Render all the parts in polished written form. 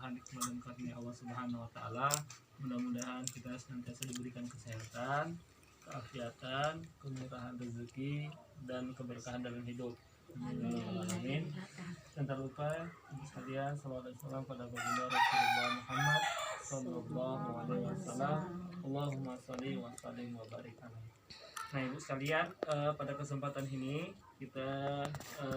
limpahkan nikmat dan karunia Allah Subhanahu wa taala. Mudah-mudahan kita senantiasa diberikan kesehatan, keafiatan, kemurahan rezeki dan keberkahan dalam hidup. Amin. Dan tak lupa ibu sekalian, salawat dan salam pada baginda Rasulullah Muhammad sallallahu alaihi wasallam. Allahumma shalli wa sallim wa barik alaihi. Nah ibu sekalian, pada kesempatan ini kita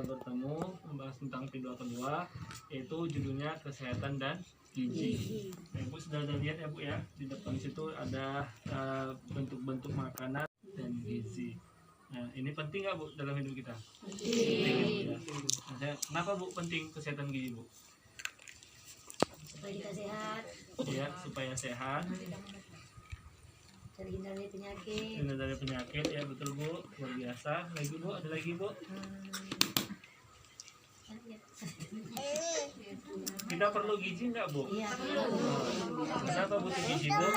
bertemu membahas tentang video kedua, yaitu judulnya kesehatan dan gizi. Nah, ibu sudah ada lihat ya bu ya, di depan situ ada bentuk-bentuk makanan dan gizi. Nah ini penting nggak bu dalam hidup kita? Penting. Ya. Nah, kenapa bu penting kesehatan gizi bu? Supaya kita sehat. Ya supaya sehat. Terhindar dari penyakit. Terhindar dari penyakit ya, betul bu, luar biasa. Lagi bu, ada lagi bu. Kita perlu gizi nggak bu? Iya perlu. Kenapa butuh gizi bu?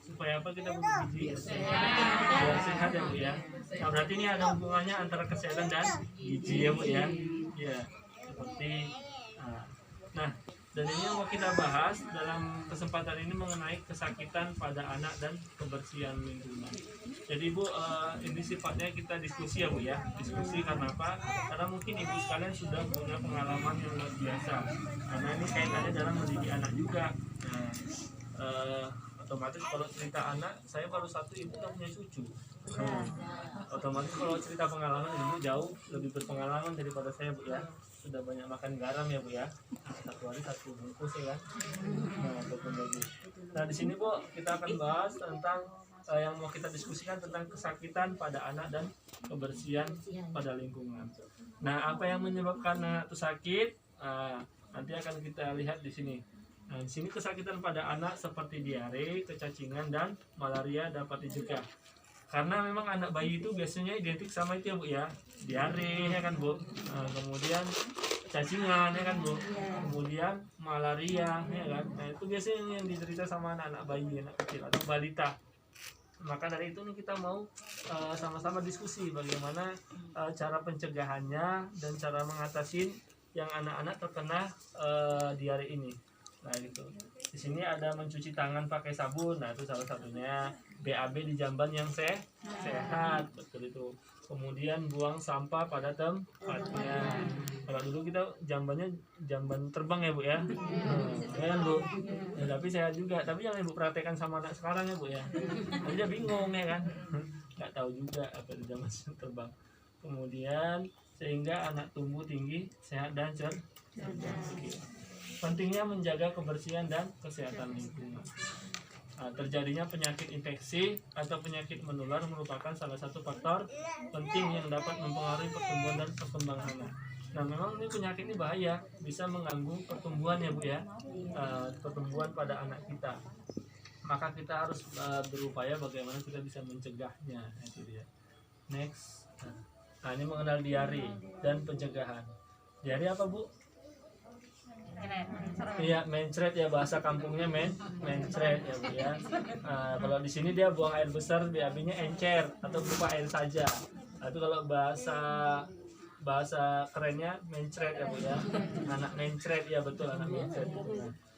Supaya apa kita butuh gizi? Biar sehat ya bu ya. Nah berarti ini ada hubungannya antara kesehatan dan gizi ya bu ya. Ya seperti nah dan ini yang mau kita bahas dalam kesempatan ini mengenai kesakitan pada anak dan kebersihan lingkungan. Jadi Bu, ini sifatnya kita diskusi ya Bu ya. Diskusi karena apa? Karena mungkin Ibu sekalian sudah punya pengalaman yang luar biasa. Karena ini kaitannya dalam mendidik anak juga. Nah, otomatis kalau cerita anak, saya baru satu ibu tak punya cucu. Otomatis kalau cerita pengalaman ibu jauh lebih berpengalaman daripada saya Bu ya. Sudah banyak makan garam ya Bu ya, satu hari satu bungkus ya kan. Nah, ataupun lebih. Nah di sini Bu kita akan bahas tentang yang mau kita diskusikan tentang kesakitan pada anak dan kebersihan pada lingkungan. Nah apa yang menyebabkan anak itu sakit? Nanti akan kita lihat di sini. Nah di sini kesakitan pada anak seperti diare, kecacingan dan malaria dapat dicegah. Karena memang anak bayi itu biasanya identik sama itu ya Bu ya, diare ya kan Bu, kemudian cacingan ya kan Bu, kemudian malaria ya kan. Nah itu biasanya yang diderita sama anak-anak bayi, anak kecil atau balita. Maka dari itu nih kita mau sama-sama diskusi bagaimana cara pencegahannya dan cara mengatasi yang anak-anak terkena diare ini. Nah gitu. Di sini ada mencuci tangan pakai sabun. Nah itu salah satunya. BAB di jamban yang sehat, betul itu. Kemudian buang sampah pada tempatnya. Kalau dulu kita jambannya jamban terbang ya Bu ya. Ya kan Bu. Ya, tapi sehat juga. Tapi jangan Ibu praktekkan sama anak sekarang ya Bu ya. Nanti dia bingung ya kan. Nggak tahu juga apa itu jamban terbang. Kemudian sehingga anak tumbuh tinggi, sehat dan cerdas. Pentingnya menjaga kebersihan dan kesehatan lingkungan. Nah, terjadinya penyakit infeksi atau penyakit menular merupakan salah satu faktor penting yang dapat mempengaruhi pertumbuhan dan perkembangan anak. Nah memang ini penyakit ini bahaya, bisa mengganggu pertumbuhan ya Bu ya, pertumbuhan pada anak kita. Maka kita harus berupaya bagaimana kita bisa mencegahnya. Itu dia. Next. Nah ini mengenal diare dan pencegahan. Diare apa Bu? Iya, mencret ya, bahasa kampungnya mencret ya Bu ya. Kalau di sini dia buang air besar, BAB-nya encer atau berupa air saja. Itu kalau bahasa kerennya mencret ya Bu ya. Anak mencret ya, betul, anak mencret.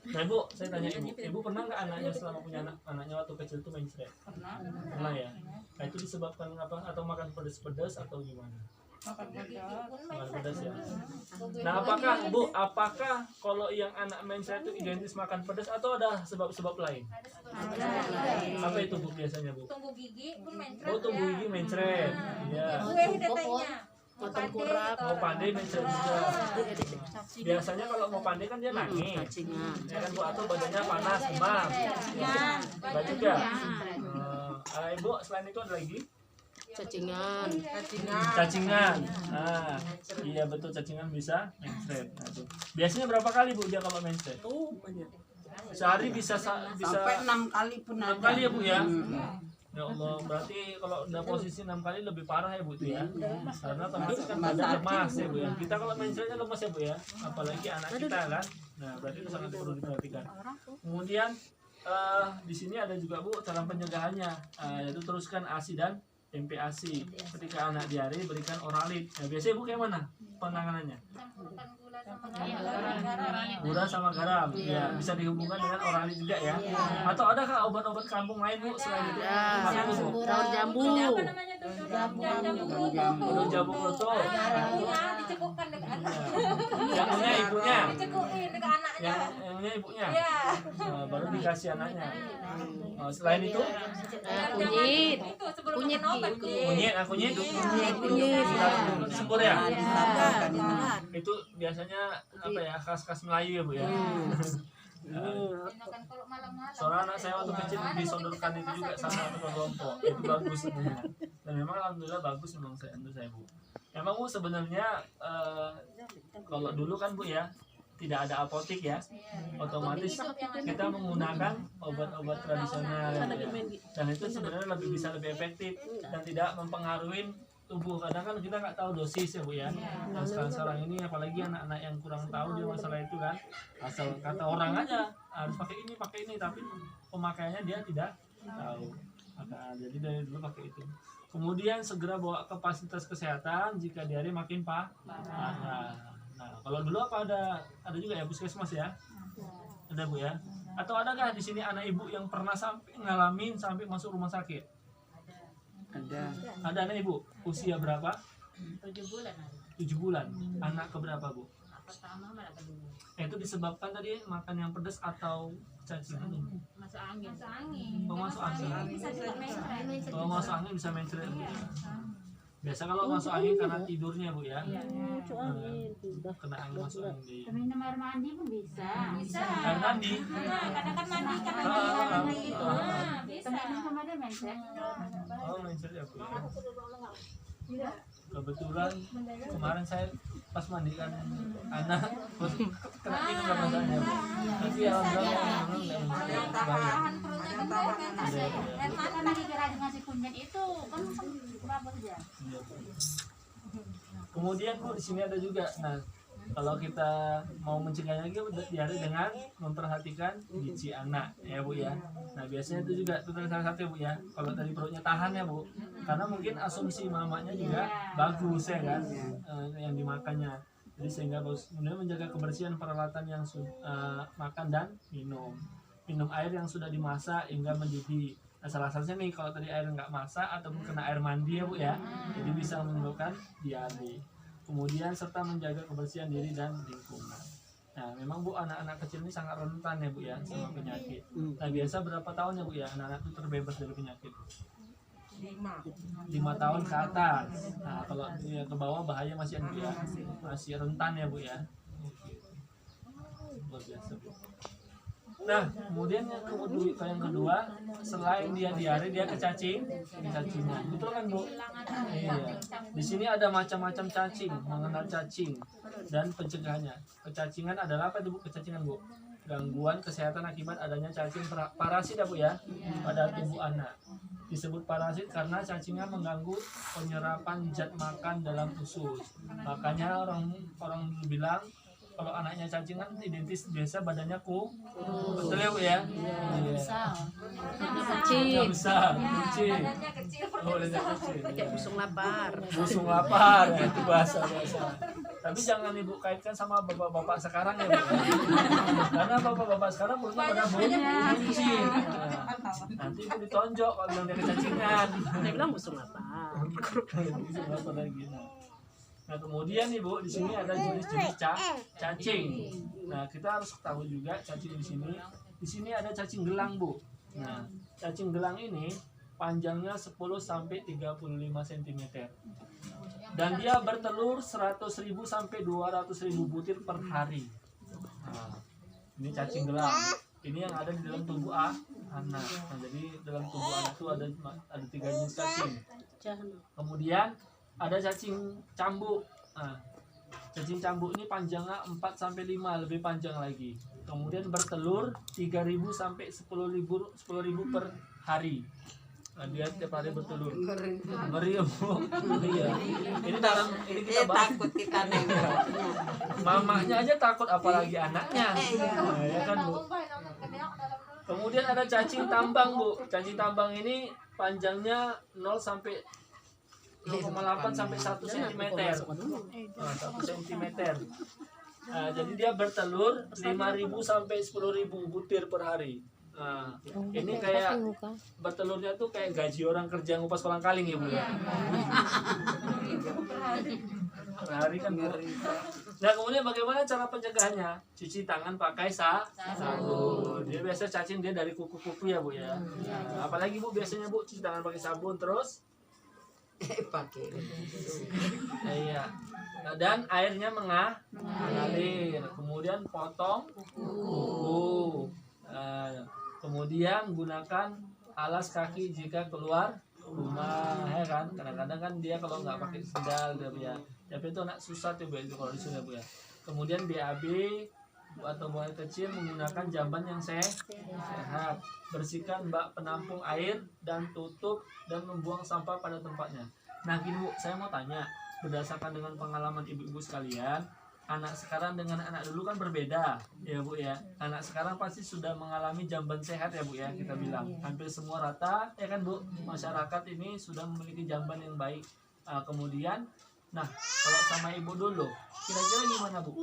Nah Bu, saya tanya Ibu pernah nggak anaknya selama punya anaknya waktu kecil itu mencret? Pernah ya. Nah itu disebabkan apa? Atau makan pedas-pedas atau gimana? Makan pedas ya. Nah apakah kalau yang anak mencret itu identis makan pedas atau ada sebab-sebab lain? Apa itu Bu biasanya Bu? Tumbuh gigi pun mencret. Oh tumbuh gigi mencret. Iya. Potong kurap. Mau pandai mencret juga. Biasanya kalau mau pandai kan dia nangis. Ya kan Bu, atau badannya panas, demam. Ada juga. Ibu selain itu ada lagi? Cacingan. Iya betul, cacingan bisa mencret. Nah, biasanya berapa kali Bu dia kalau mencret? Banyak. Sehari bisa Sampai 6 kali pun 6 kali ya Bu ya. Ya Allah, berarti kalau udah posisi 6 kali lebih parah ya Bu itu ya. Karena otomatis kan badan lemas ya Bu ya. Kita kalau mencretnya lemas ya Bu ya. Apalagi anak kita kan. Nah, berarti itu sangat perlu diperhatikan. Kemudian di sini ada juga Bu cara pencegahannya, yaitu teruskan ASI dan MPASI. Ketika anak diare berikan Oralit. Nah, biasanya Bu kayak mana penanganannya? Campurkan gula Gula sama garam. Ya, bisa dihubungkan dengan orali juga ya. Atau adakah obat-obat kampung lain Bu selain itu? Ya, Apa itu, Bu? daun jambu. Apa namanya tuh? Jambu kutu. Udah jamu kelutuk. Ibunya dicekukkan dekat anak. Yang punya ibunya. Dicekukin dekat anaknya. Yang punya ibunya. Iya. Nah, baru dikasih anaknya. Selain itu, Kunyit. Itu sebelum Kunyit, makan obat. kunyit, kunyit. Kunyit. Sembur ya. Dimakan. Itu biasanya apa ya, khas-khas Melayu ya Bu ya. Makan kalau malam-malam. Soalnya anak saya waktu kecil disodorkan itu juga sama tukang kelompok. Itu bagus sebenarnya. Dan memang alhamdulillah bagus memang untuk saya Bu. Memang Bu sebenarnya kalau dulu kan Bu ya tidak ada apotik ya, otomatis kita menggunakan obat-obat tradisional ya, Bu, ya. Dan itu sebenarnya bisa lebih efektif dan tidak mempengaruhi tubuh. Kadang kan kita nggak tahu dosis ya Bu ya. Nah sekarang ini apalagi anak-anak yang kurang tahu dia masalah itu kan, asal kata orang aja harus pakai ini tapi pemakaiannya dia tidak tahu. Maka jadi dari dulu pakai itu. Kemudian segera bawa ke fasilitas kesehatan jika diare makin parah. Nah, kalau dulu apa ada juga ya puskesmas ya? Ada Bu ya? Atau adakah di sini anak ibu yang pernah sampai ngalamin sampai masuk rumah sakit? Ada anak ibu? Usia berapa? 7 bulan ada. 7 bulan. Anak keberapa Bu? Pertama malah kedua. Itu disebabkan tadi makan yang pedas atau cacing? Masuk angin. Masuk angin. Oh, masuk angin. Bisa juga mencret. Kalau masuk angin bisa mencret Bu ya? Biasa kalau masuk angin karena tidurnya Bu ya? Kena angin masuk angin. Minum air mandi pun bisa. Bisa. Air mandi? Kadang kan mandi kan Ah, mandi gitu. Nah, bisa. Sama dia mencret. Oh mencret ya Bu ya? Kebetulan kemarin saya pas mandikan anak kena minum kan rasanya Bu. Tapi alhamdulillah memang nggak bahaya. Tahan perutnya gede kan. Air mandi. Kan lagi kira ngasih kunyit itu kan berapa aja. Iya, Bu. Kemudian Bu di sini ada juga. Nah, kalau kita mau mencegahnya lagi diare dengan memperhatikan gizi anak ya Bu ya. Nah biasanya itu juga itu salah satu ya Bu ya. Kalau dari perutnya tahan ya Bu. Karena mungkin asumsi mamanya juga bagus ya kan yang dimakannya. Jadi sehingga bagus. Kemudian menjaga kebersihan peralatan yang makan dan minum. Minum air yang sudah dimasak hingga mendidih. Nah, salah satunya nih kalau tadi air nggak masak ataupun kena air mandi ya Bu ya. Jadi bisa menyebabkan diare. Kemudian serta menjaga kebersihan diri dan lingkungan. Nah, memang Bu anak-anak kecil ini sangat rentan ya Bu ya sama penyakit. Nah, biasa berapa tahun ya Bu ya anak-anak itu terbebas dari penyakit? 5 tahun ke atas. Nah, kalau dia ke bawah bahaya masih ya, Bu ya. Masih rentan ya Bu ya. Luar biasa Bu. Nah, kemudian yang kedua, selain dia diare, dia kecacingan. Betul kan Bu? Iya. Di sini ada macam-macam cacing, mengenal cacing dan pencegahannya. Kecacingan adalah apa itu Bu? Kecacingan Bu? Gangguan kesehatan akibat adanya cacing parasit ya Bu ya pada tubuh anak. Disebut parasit karena cacingan mengganggu penyerapan zat makan dalam usus. Makanya orang bilang kalau anaknya cacingan identis biasa badannya betul ya Bu ya? Iya. Kecil. Besar, kecil. Badannya kecil. Oh, badannya kecil. Kayak busung lapar. Busung lapar ya, itu bahasa. Tapi jangan Ibu kaitkan sama bapak-bapak sekarang ya Bu. Karena bapak-bapak sekarang perutnya pada buncit. Nanti Ibu ditonjok kalau bilang dia kecacingan. Dia bilang busung lapar. Busung lapar lagi. Nah kemudian Ibu di sini ada jenis-jenis cacing. Nah kita harus tahu juga cacing di sini. Di sini ada cacing gelang Bu. Nah cacing gelang ini panjangnya 10 sampai 35 cm. Dan dia bertelur 100.000 sampai 200.000 butir per hari. Nah, ini cacing gelang. Ini yang ada di dalam tubuh anak. Nah, jadi dalam tubuh anak itu ada 3 jenis cacing. Kemudian ada cacing cambuk. Nah, cacing cambuk ini panjangnya 4 sampai 5, lebih panjang lagi. Kemudian bertelur 3.000 sampai 10.000 per hari. Nah, dia tiap hari bertelur. Ngeri ya Bu. Iya. Ini kita bahas. Takut kita nih. Mamanya aja takut apalagi anaknya. Nah, ya kan Bu. Kemudian ada cacing tambang Bu. Cacing tambang ini panjangnya 0 sampai 0,8 sampai 1 cm. Nah, 1 cm. Jadi dia bertelur 5.000 sampai 10.000 butir per hari. Nah, ini kayak bertelurnya tuh kayak gaji orang kerja ngupas kolang kaling ya Bu ya. Per hari kan Bu. Nah kemudian bagaimana cara pencegahannya? Cuci tangan pakai sabun. Dia biasa cacing dia dari kuku-kuku ya Bu ya. Nah, apalagi Bu biasanya Bu cuci tangan pakai sabun terus pakai iya. Nah, dan airnya mengalir. Kemudian potong kuku. Kemudian gunakan alas kaki jika keluar rumah, ya kan? Kadang-kadang kan dia kalau nggak pakai sendal dia Bu ya. Tapi itu anak susah tuh Bu itu kalau di sini Bu ya. Kemudian BAB atau buang air kecil menggunakan jamban yang sehat. Bersihkan bak penampung air dan tutup dan membuang sampah pada tempatnya. Nah gini Bu, saya mau tanya, berdasarkan dengan pengalaman ibu-ibu sekalian, anak sekarang dengan anak dulu kan berbeda ya Bu ya. Anak sekarang pasti sudah mengalami jamban sehat ya Bu ya, kita bilang hampir semua rata ya kan Bu, masyarakat ini sudah memiliki jamban yang baik. Kemudian nah kalau sama ibu dulu kira-kira gimana Bu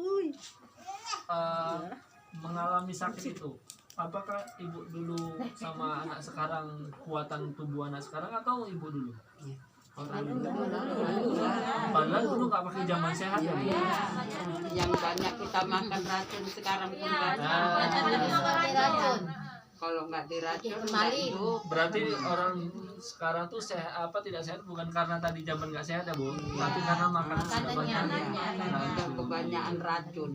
mengalami sakit itu? Apakah ibu dulu sama anak sekarang, kuatan tubuh anak sekarang atau ibu dulu? Padahal dulu nggak pakai jamban sehat ya Bu. yang banyak kita makan racun sekarang pun kalau nggak diracun nggak hidup. Berarti orang sekarang tuh sehat apa tidak sehat bukan karena tadi jamban nggak sehat ya Bu, tapi karena makanan sudah banyak. Ada kebanyakan racun.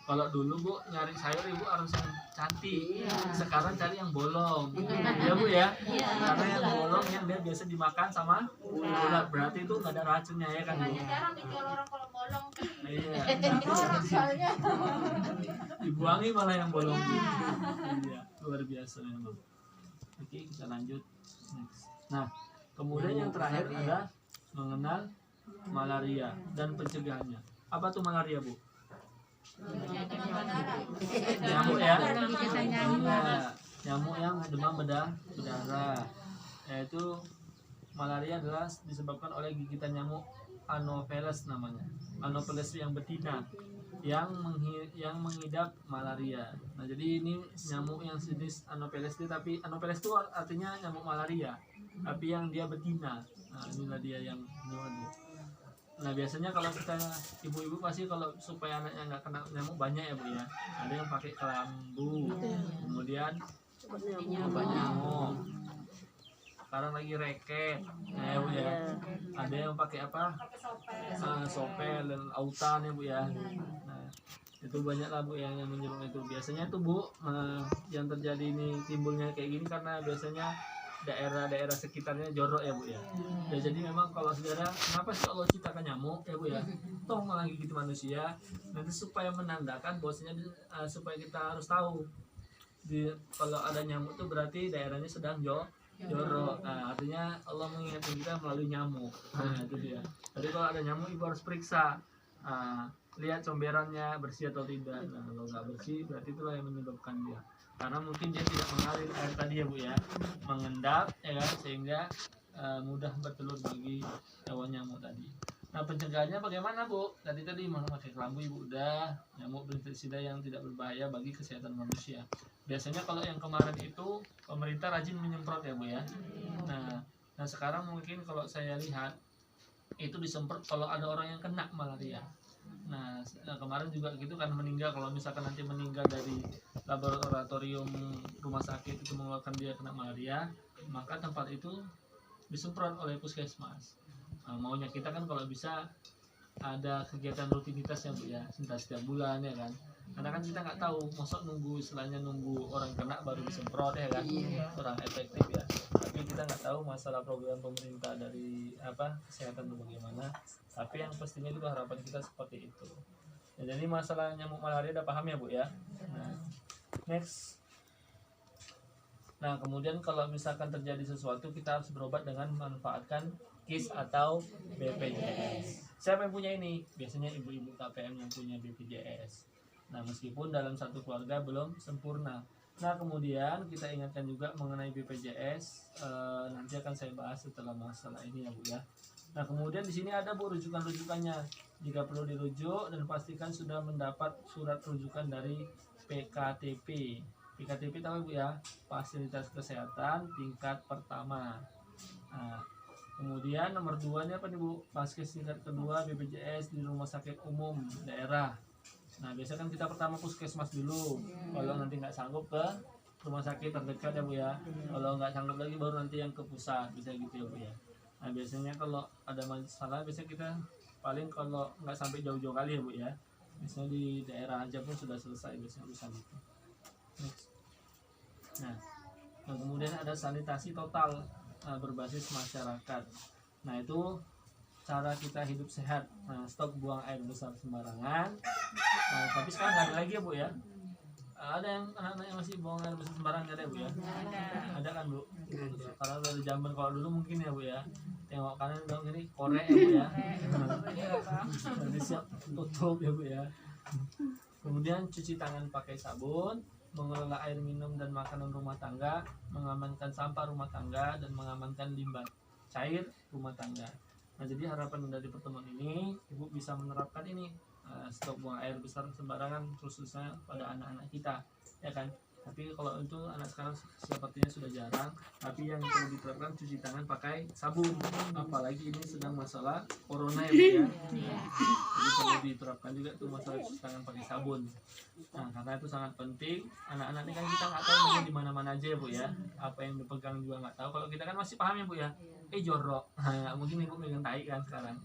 Kalau dulu Bu nyari sayur ibu harus yang cantik, sekarang cari yang bolong, ya Bu ya. Karena yang bolong yang dia biasa dimakan sama ulat, berarti itu nggak ada racunnya ya kan Bu. Sekarang dijual orang kalau bolong. Iya. Dibuangi malah yang bolong. Iya, luar biasa memang. Oke, kita lanjut next. Nah, kemudian yang terakhir ada mengenal malaria dan pencegahannya. Apa tuh malaria Bu? Nyamuk ya. Iya, nyamuk yang demam berdarah. Yaitu malaria adalah disebabkan oleh gigitan nyamuk Anopheles namanya. Anopheles yang betina yang mengidap malaria. Nah, jadi ini nyamuk yang jenis Anopheles itu, tapi Anopheles itu artinya nyamuk malaria, tapi yang dia betina. Nah, inilah dia yang nyamuk. Nah, biasanya kalau kita ibu-ibu pasti kalau supaya anaknya nggak kena nyamuk banyak ya Bu ya. Ada yang pakai kelambu, kemudian obat nyamuk. Sekarang lagi reket, ya Bu ya. Ada yang pakai apa? Sopel dan autan ya Bu ya. Nah, itu banyak lah Bu yang menyebabkan itu. Biasanya tuh Bu yang terjadi ini timbulnya kayak gini karena biasanya daerah-daerah sekitarnya jorok ya Bu ya. Ya jadi memang kalau saudara, kenapa sih Allah ciptakan nyamuk ya Bu ya? Toh malah gigit manusia. Nanti supaya menandakan bahwasanya supaya kita harus tahu kalau ada nyamuk itu berarti daerahnya sedang jorok. Nah, artinya Allah mengingatkan kita melalui nyamuk. Nah, itu dia. Jadi kalau ada nyamuk ibu harus periksa. Lihat comberannya bersih atau tidak. Nah, kalau nggak bersih berarti itulah yang menyebabkan dia. Karena mungkin dia tidak mengalir air tadi ya Bu ya, mengendap ya kan, sehingga mudah bertelur bagi hewan nyamuk tadi. Nah pencegahannya bagaimana Bu? Tadi memakai kelambu Ibu udah, nyamuk berinsektrisida yang tidak berbahaya bagi kesehatan manusia. Biasanya kalau yang kemarin itu pemerintah rajin menyemprot ya Bu ya. Nah sekarang mungkin kalau saya lihat itu disemprot kalau ada orang yang kena malaria. Nah kemarin juga gitu kan meninggal, kalau misalkan nanti meninggal dari laboratorium rumah sakit itu mengeluarkan dia kena malaria, maka tempat itu disemprot oleh puskesmas. Maunya kita kan kalau bisa ada kegiatan rutinitas ya Bu ya, entah setiap bulan ya kan, karena kan kita nggak tahu mosok nunggu istilahnya nunggu orang kena baru disemprot ya kan, kurang efektif ya. Tapi kita nggak tahu masalah program pemerintah dari kesehatan itu bagaimana, tapi yang pastinya juga harapan kita seperti itu ya. Jadi masalah nyamuk malaria udah paham ya Bu ya. Nah next. Nah kemudian kalau misalkan terjadi sesuatu kita harus berobat dengan memanfaatkan KIS atau BPJS. Siapa yang punya ini? Biasanya ibu-ibu KPM yang punya BPJS. Nah meskipun dalam satu keluarga belum sempurna, Nah kemudian kita ingatkan juga mengenai BPJS, nanti akan saya bahas setelah masalah ini ya Bu ya. Nah kemudian di sini ada Bu rujukan-rujukannya. Jika perlu dirujuk dan pastikan sudah mendapat surat rujukan dari PKTP. PKTP tahu Bu ya, fasilitas kesehatan tingkat pertama. Nah, kemudian nomor 2 nya apa nih Bu? Vaskes tingkat kedua BPJS di rumah sakit umum daerah. Nah biasanya kan kita pertama puskesmas dulu. Kalau nanti nggak sanggup ke rumah sakit terdekat ya Bu ya. Kalau nggak sanggup lagi baru nanti yang ke pusat, bisa gitu ya Bu ya. Nah biasanya kalau ada masalah biasanya kita paling kalau nggak sampai jauh-jauh kali ya Bu ya. Misalnya di daerah aja pun sudah selesai biasanya urusan itu. Next. Nah kemudian ada sanitasi total berbasis masyarakat. Nah itu cara kita hidup sehat. Nah, stop buang air besar sembarangan. Nah, tapi sekarang nggak ada lagi ya Bu ya. Ada yang anak-anak yang masih buang air besar sembarangan ada ya Bu ya? Ada kan Bu? Sekarang dari zaman kalau dulu mungkin ya Bu ya. Tengok kanan tengok kiri korek ya Bu ya. Nanti siap tutup ya Bu ya. Kemudian cuci tangan pakai sabun, mengelola air minum dan makanan rumah tangga, mengamankan sampah rumah tangga dan mengamankan limbah cair rumah tangga. Nah jadi harapan dari pertemuan ini Ibu bisa menerapkan ini, stop buang air besar sembarangan khususnya pada anak-anak kita ya kan. Tapi kalau itu anak sekarang sepertinya sudah jarang, tapi yang perlu diterapkan cuci tangan pakai sabun, apalagi ini sedang masalah corona ya Bu ya. Jadi perlu diterapkan juga tuh masalah cuci tangan pakai sabun. Nah karena itu sangat penting. Anak-anak ini kan kita nggak tahu di mana-mana aja ya Bu ya, apa yang dipegang juga nggak tahu. Kalau kita kan masih paham ya Bu ya, jorok, nggak mungkin Ibu megang tai kan sekarang.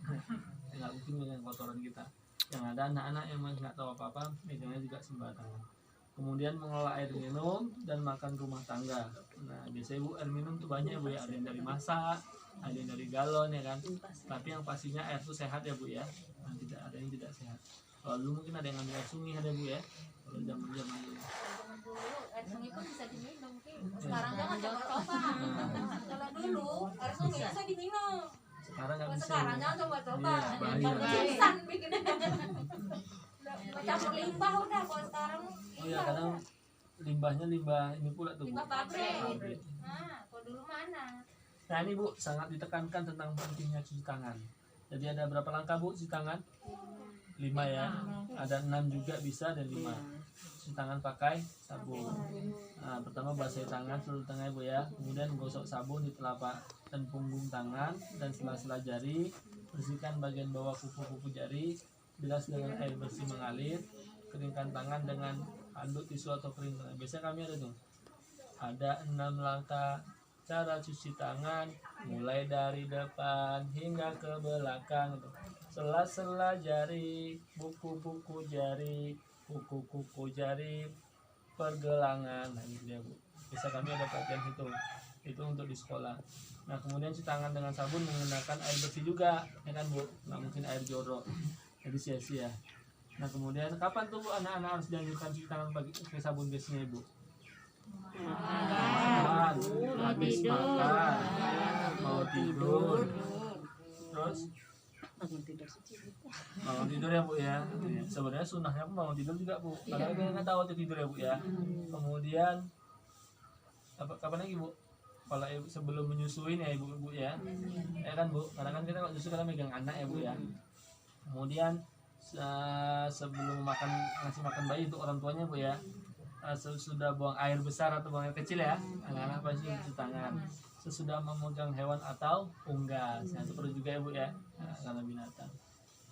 Nggak mungkin megang kotoran kita. Yang ada anak-anak yang masih nggak tahu apa-apa, megangnya juga sembarangan. Kemudian mengelola air minum dan makan rumah tangga. Nah biasanya Bu air minum tuh banyak ya Bu ya, ada yang dari masak, ada yang dari galon ya kan. Tapi yang pastinya air itu sehat ya Bu ya. Nah, tidak ada yang tidak sehat. Kalau dulu mungkin ada yang ngambil air sungai ada Bu ya. Kalau zaman-zaman dulu. Air sungai pun bisa diminum. Sekarang jangan coba-coba. Kalau dulu air sungai bisa diminum. Sekarang nggak bisa. Sekarang jangan coba-coba. Iya, bahaya. Jangan pingsan bikinnya. Campur limbah udah kalau sekarang. Oh ya kadang limbahnya limbah ini pula tuh Bu. Limbah pabrik. Pabrik. Nah, kalau dulu mana? Nah ini Bu sangat ditekankan tentang pentingnya cuci tangan. Jadi ada berapa langkah Bu cuci tangan? 5 ya. Ada 6 juga bisa dan 5. Cuci tangan pakai sabun. Nah pertama basahi tangan seluruh tangan Bu ya. Kemudian gosok sabun di telapak dan punggung tangan dan sela-sela jari. Bersihkan bagian bawah kuku-kuku jari. Bilas dengan air bersih mengalir. Keringkan tangan dengan handuk, tisu atau kering. Biasanya kami ada tuh. Ada 6 langkah cara cuci tangan, mulai dari depan hingga ke belakang. Sela-sela jari, buku-buku jari, kuku-kuku jari, pergelangan. Nah ini dia Bu. Bisa kami ada pelatihan itu untuk di sekolah. Nah kemudian cuci tangan dengan sabun menggunakan air bersih juga, ya kan Bu? Nggak mungkin air jorok, jadi sia-sia. Nah kemudian kapan tuh Bu anak-anak harus dianjurkan cuci tangan pakai sabun biasanya Ibu? Habis makan, mau tidur, terus bangun tidur ya Bu ya. Sebenarnya sunnahnya pun bangun tidur juga Bu. Karena kita nggak tahu waktu tidur ya Bu ya. Kemudian kapan lagi Bu? Kalau ibu sebelum menyusuin ya ibu-ibu ya, ya kan Bu. Karena kan kita kalau nyusu kita megang anak ya Bu ya. Kemudian sebelum ngasih makan bayi untuk orang tuanya Bu ya, sesudah buang air besar atau buang air kecil ya, anak-anak pasti cuci tangan. Sesudah memegang hewan atau unggas, nah, itu perlu juga ya Bu ya, karena binatang.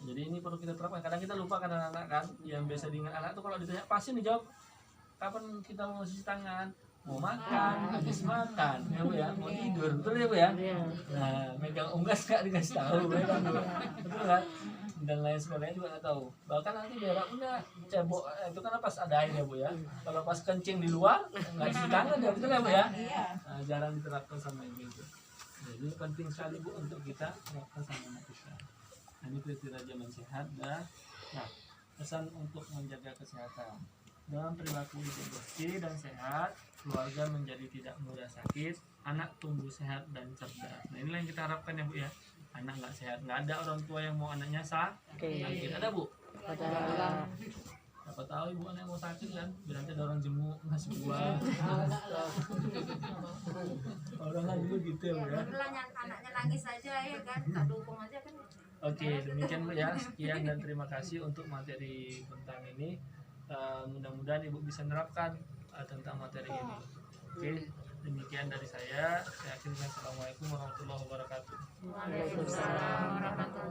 Jadi ini perlu kita terapkan. Kadang kita lupa kan anak-anak kan, yang biasa diingat anak tuh kalau ditanya pasti dijawab kapan kita mau cuci tangan, mau makan, habis makan, ya Bu ya, mau tidur, betul ya Bu ya. Nah, megang unggas nggak dikasih tahu, ya kan Bu, betul kan? Dan lain sebagainya juga nggak tahu. Bahkan nanti berak punya cebok itu kan pas ada air ya Bu ya. Kalau pas kencing di luar nggak cuci tangan ya, betul ya Bu ya. Nah, jarang diterapkan sama ibu itu. Jadi penting sekali Bu untuk kita terapkan sama anak kita. Nah, ini kriteria zaman sehat dan nah pesan untuk menjaga kesehatan. Dengan perilaku hidup bersih dan sehat, keluarga menjadi tidak mudah sakit, anak tumbuh sehat dan cerdas. Nah inilah yang kita harapkan ya Bu ya. Anak nggak sehat, nggak ada orang tua yang mau anaknya sakit. Ada Bu? Ada. Siapa tahu ibu anak mau sakit kan, biar nanti ada orang jemuk ngasih buah. Orang kan dulu gitu ya, Bu, ya. Anaknya nangis aja ya kan, tak dukung aja kan. Oke, demikian Bu ya. Sekian dan terima kasih untuk materi tentang ini. Mudah-mudahan Ibu bisa menerapkan tentang materi ini. Oke, demikian dari saya. Saya akhiri dengan Assalamualaikum warahmatullahi wabarakatuh. Waalaikumsalam warahmatullahi